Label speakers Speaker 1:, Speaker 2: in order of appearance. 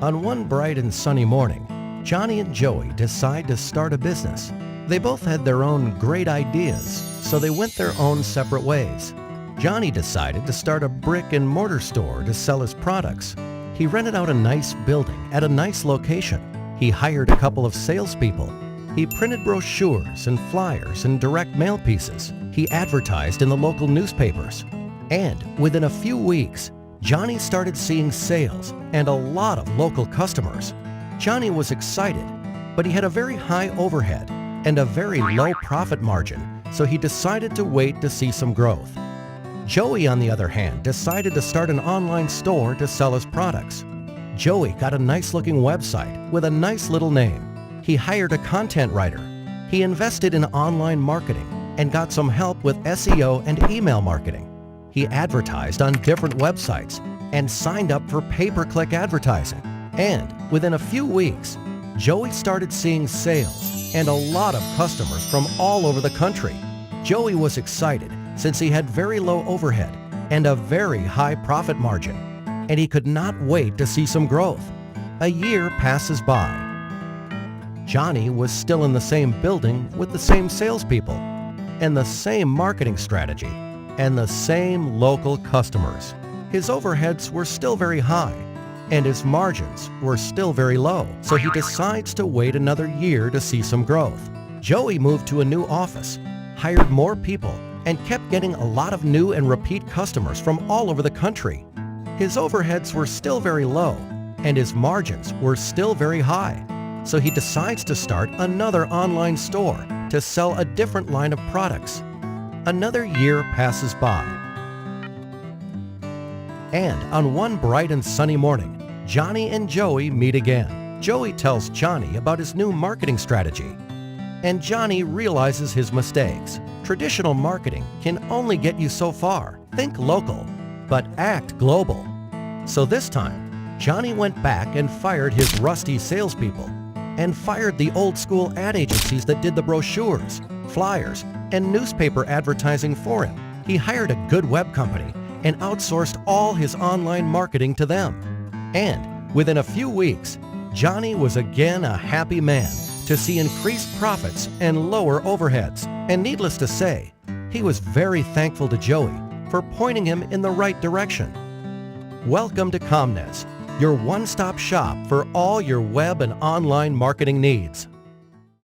Speaker 1: On one bright and sunny morning, Johnny and Joey decide to start a business. They both had their own great ideas, so they went their own separate ways. Johnny decided to start a brick and mortar store to sell his products. He rented out a nice building at a nice location. He hired a couple of salespeople. He printed brochures and flyers and direct mail pieces. He advertised in the local newspapers. And within a few weeks, Johnny started seeing sales and a lot of local customers. Johnny was excited, but he had a very high overhead and a very low profit margin, so he decided to wait to see some growth. Joey, on the other hand, decided to start an online store to sell his products. Joey got a nice-looking website with a nice little name. He hired a content writer. He invested in online marketing and got some help with SEO and email marketing. He advertised on different websites and signed up for pay-per-click advertising. And within a few weeks, Joey started seeing sales and a lot of customers from all over the country. Joey was excited since he had very low overhead and a very high profit margin, and he could not wait to see some growth. A year passes by. Johnny was still in the same building with the same salespeople and the same marketing strategy and the same local customers. His overheads were still very high and his margins were still very low, so he decides to wait another year to see some growth. Joey moved to a new office, hired more people, and kept getting a lot of new and repeat customers from all over the country. His overheads were still very low and his margins were still very high, so he decides to start another online store to sell a different line of products. Another year passes by. And on one bright and sunny morning, Johnny and Joey meet again. Joey tells Johnny about his new marketing strategy, and Johnny realizes his mistakes. Traditional marketing can only get you so far. Think local, but act global. So this time, Johnny went back and fired his rusty salespeople and fired the old-school ad agencies that did the brochures, flyers, and newspaper advertising for him. He hired a good web company and outsourced all his online marketing to them. And within a few weeks, Johnny was again a happy man to see increased profits and lower overheads. And needless to say, he was very thankful to Joey for pointing him in the right direction. Welcome to Comnes, your one-stop shop for all your web and online marketing needs.